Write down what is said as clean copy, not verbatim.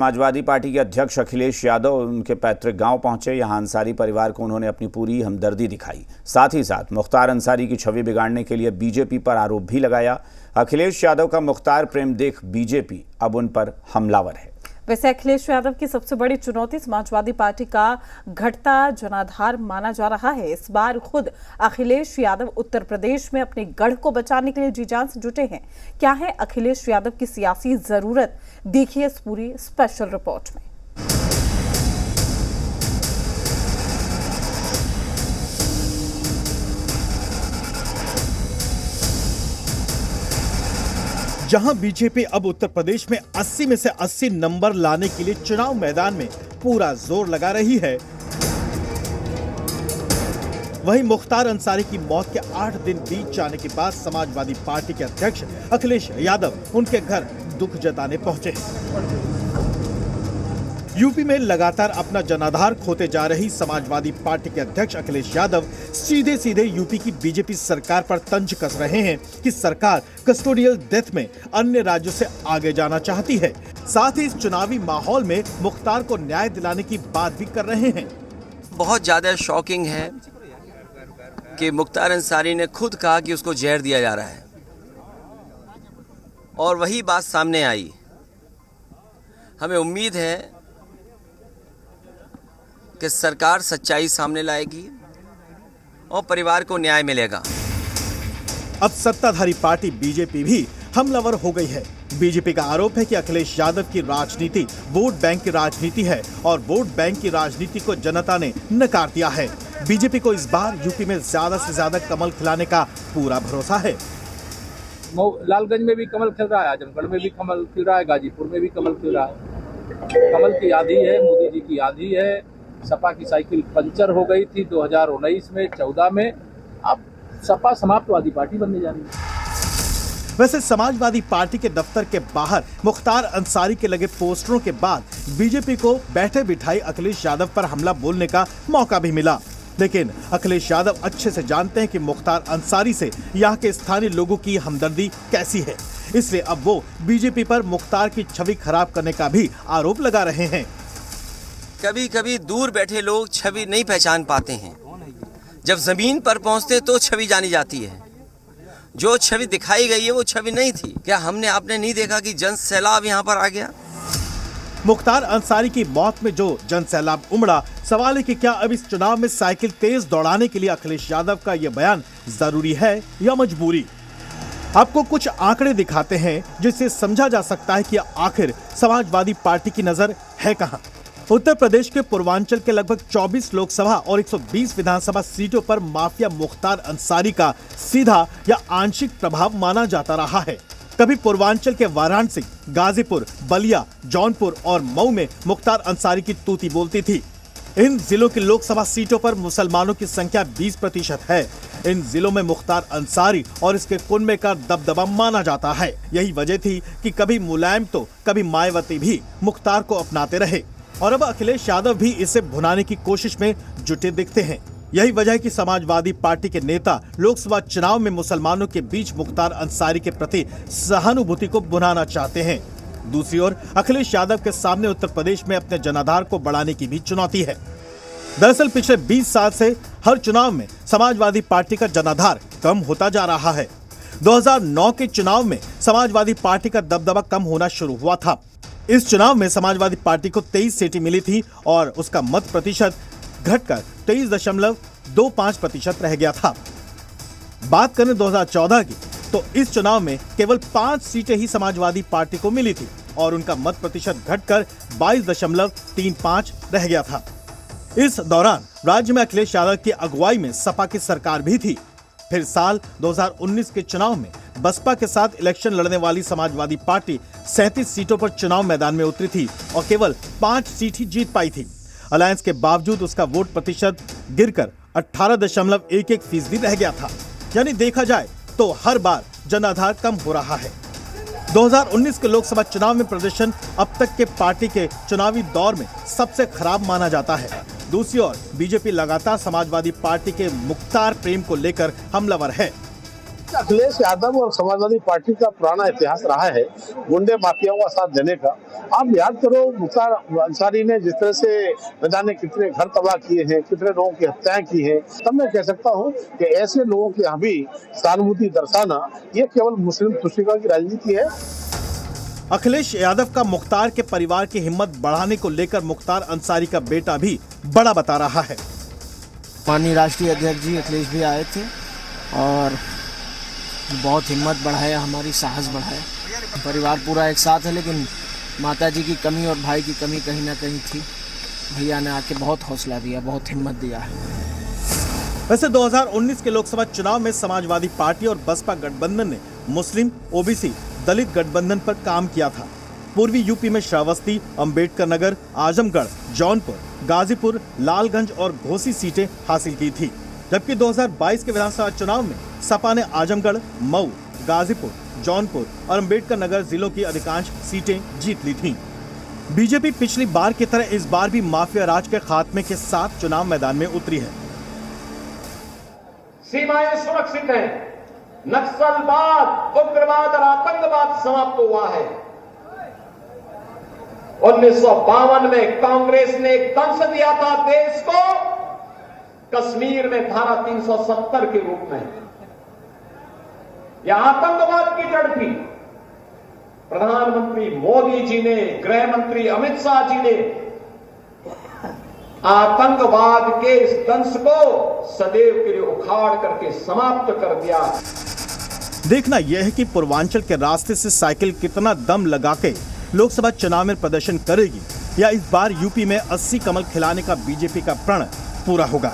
Samajwadi party के अध्यक्ष अखिलेश यादव उनके पैतृक गांव पहुंचे। यहां अंसारी परिवार को उन्होंने अपनी पूरी हमदर्दी दिखाई। साथ ही साथ मुख्तार अंसारी की छवि बिगाड़ने के लिए बीजेपी पर आरोप भी लगाया। अखिलेश यादव का मुख्तार प्रेम देख बीजेपी अब उन पर हमलावर है। वैसे अखिलेश यादव की सबसे बड़ी चुनौती समाजवादी पार्टी का घटता जनाधार माना जा रहा है। इस बार खुद अखिलेश यादव उत्तर प्रदेश में अपने गढ़ को बचाने के लिए जी जान से जुटे हैं। क्या है अखिलेश यादव की सियासी जरूरत, देखिए इस पूरी स्पेशल रिपोर्ट में। जहां बीजेपी अब उत्तर प्रदेश में 80 में से 80 नंबर लाने के लिए चुनाव मैदान में पूरा जोर लगा रही है, वहीं मुख्तार अंसारी की मौत के 8 दिन बीत जाने के बाद समाजवादी पार्टी के अध्यक्ष अखिलेश यादव उनके घर दुख जताने पहुंचे। यूपी में लगातार अपना जनाधार खोते जा रही समाजवादी पार्टी के अध्यक्ष अखिलेश यादव सीधे सीधे यूपी की बीजेपी सरकार पर तंज कस रहे हैं कि सरकार कस्टोडियल डेथ में अन्य राज्यों से आगे जाना चाहती है। साथ ही इस चुनावी माहौल में मुख्तार को न्याय दिलाने की बात भी कर रहे हैं। बहुत ज्यादा शॉकिंग है कि मुख्तार अंसारी ने खुद कहा कि उसको जहर दिया जा रहा है और वही बात सामने आई। हमें उम्मीद है कि सरकार सच्चाई सामने लाएगी और परिवार को न्याय मिलेगा। अब सत्ताधारी पार्टी बीजेपी भी हमलावर हो गई है। बीजेपी का आरोप है कि अखिलेश यादव की राजनीति वोट बैंक की राजनीति है और वोट बैंक की राजनीति को जनता ने नकार दिया है। बीजेपी को इस बार यूपी में ज्यादा से ज्यादा कमल खिलाने का पूरा भरोसा है। लालगंज में भी कमल खिल रहा है, आजमगढ़ में भी कमल खिल रहा है, गाजीपुर में भी कमल खिल रहा है। कमल की आंधी है, मोदी जी की आंधी है। सपा की साइकिल पंचर हो गई थी 2019 में, 14 में। अब सपा समाप्तवादी पार्टी बनने जा रही है। वैसे समाजवादी पार्टी के दफ्तर के बाहर मुख्तार अंसारी के लगे पोस्टरों के बाद बीजेपी को बैठे बिठाई अखिलेश यादव पर हमला बोलने का मौका भी मिला। लेकिन अखिलेश यादव अच्छे से जानते हैं कि मुख्तार अंसारी से यहाँ के स्थानीय लोगों की हमदर्दी कैसी है, इसलिए अब वो बीजेपी पर मुख्तार की छवि खराब करने का भी आरोप लगा रहे हैं। कभी कभी दूर बैठे लोग छवि नहीं पहचान पाते हैं, जब जमीन पर पहुंचते तो छवि जानी जाती है। जो छवि दिखाई गई है वो छवि नहीं थी। क्या हमने आपने नहीं देखा कि जन सैलाब यहाँ पर आ गया? मुख्तार अंसारी की मौत में जो जन सैलाब उमड़ा, सवाल है कि क्या अब इस चुनाव में साइकिल तेज दौड़ाने के लिए अखिलेश यादव का यह बयान जरूरी है या मजबूरी? आपको कुछ आंकड़े दिखाते हैं जिससे समझा जा सकता है कि आखिर समाजवादी पार्टी की नजर है कहां। उत्तर प्रदेश के पूर्वांचल के लगभग 24 लोकसभा और 120 विधानसभा सीटों पर माफिया मुख्तार अंसारी का सीधा या आंशिक प्रभाव माना जाता रहा है। कभी पूर्वांचल के वाराणसी, गाजीपुर, बलिया, जौनपुर और मऊ में मुख्तार अंसारी की तूती बोलती थी। इन जिलों की लोकसभा सीटों पर मुसलमानों की संख्या 20% है। इन जिलों में मुख्तार अंसारी और इसके कुनबे का दबदबा माना जाता है। यही वजह थी कि कभी मुलायम तो कभी मायावती भी मुख्तार को अपनाते रहे और अब अखिलेश यादव भी इसे भुनाने की कोशिश में जुटे दिखते हैं। यही वजह है कि समाजवादी पार्टी के नेता लोकसभा चुनाव में मुसलमानों के बीच मुख्तार अंसारी के प्रति सहानुभूति को भुनाना चाहते हैं। दूसरी ओर अखिलेश यादव के सामने उत्तर प्रदेश में अपने जनाधार को बढ़ाने की भी चुनौती है। दरअसल पिछले 20 साल से हर चुनाव में समाजवादी पार्टी का जनाधार कम होता जा रहा है। 2009 के चुनाव में समाजवादी पार्टी का दबदबा कम होना शुरू हुआ था। इस चुनाव में समाजवादी पार्टी को 23 सीटें मिली थी और उसका मत प्रतिशत घटकर 23.25% रह गया था। बात करें 2014 की तो इस चुनाव में केवल 5 सीटें ही समाजवादी पार्टी को मिली थी और उनका मत प्रतिशत घटकर 22.35 रह गया था। इस दौरान राज्य में अखिलेश यादव की अगुवाई में सपा की सरकार भी थी। फिर साल 2019 के चुनाव में बसपा के साथ इलेक्शन लड़ने वाली समाजवादी पार्टी 37 सीटों पर चुनाव मैदान में उतरी थी और केवल 5 सीट ही जीत पाई थी। अलायंस के बावजूद उसका वोट प्रतिशत गिरकर 18.11% रह गया था। यानी देखा जाए तो हर बार जनाधार कम हो रहा है। 2019 के लोकसभा चुनाव में प्रदर्शन अब तक के पार्टी के चुनावी दौर में सबसे खराब माना जाता है। दूसरी ओर बीजेपी लगातार समाजवादी पार्टी के मुख्तार प्रेम को लेकर हमलावर है। अखिलेश यादव और समाजवादी पार्टी का पुराना इतिहास रहा है गुंडे माफियाओं का साथ देने का। आप याद करो मुख्तार अंसारी ने जिस तरह से न जाने कितने घर तबाह किए हैं, कितने लोगों की हत्याएं की हैं, तब मैं कह सकता हूं कि ऐसे लोगों के यहाँ भी सहानुभूति दर्शाना ये केवल मुस्लिम तुष्टिका की राजनीति है। अखिलेश यादव का मुख्तार के परिवार की हिम्मत बढ़ाने को लेकर मुख्तार अंसारी का बेटा भी बड़ा बता रहा है। माननीय राष्ट्रीय अध्यक्ष जी अखिलेश भी आए थे और बहुत हिम्मत बढ़ाया, हमारी साहस बढ़ाया। परिवार पूरा एक साथ है, लेकिन माताजी की कमी और भाई की कमी कहीं ना कहीं थी। भैया ने आके बहुत हौसला दिया, बहुत हिम्मत दिया है। वैसे 2019 के लोकसभा चुनाव में समाजवादी पार्टी और बसपा गठबंधन ने मुस्लिम, ओबीसी, दलित गठबंधन पर काम किया था। पूर्वी यूपी में श्रावस्ती, अंबेडकर नगर, आजमगढ़, जौनपुर, गाजीपुर, लालगंज और घोसी सीटें हासिल की थी। जबकि 2022 के विधानसभा चुनाव में सपा ने आजमगढ़, मऊ, गाजीपुर, जौनपुर और अंबेडकर नगर जिलों की अधिकांश सीटें जीत ली थीं। बीजेपी पिछली बार की तरह इस बार भी माफिया राज के खात्मे के साथ चुनाव मैदान में उतरी है। सीमाएं सुरक्षित हैं, नक्सलवाद, उग्रवाद और आतंकवाद समाप्त हुआ है। 1952 में कांग्रेस ने एक दंश दिया था देश को, कश्मीर में धारा 370 के रूप में। यह आतंकवाद की जड़ थी। प्रधानमंत्री मोदी जी ने, गृह मंत्री अमित शाह जी ने आतंकवाद के इस दंश को सदैव के लिए उखाड़ करके समाप्त कर दिया। देखना यह है कि पूर्वांचल के रास्ते से साइकिल कितना दम लगा के लोकसभा चुनाव में प्रदर्शन करेगी, या इस बार यूपी में 80 कमल खिलाने का बीजेपी का प्रण पूरा होगा।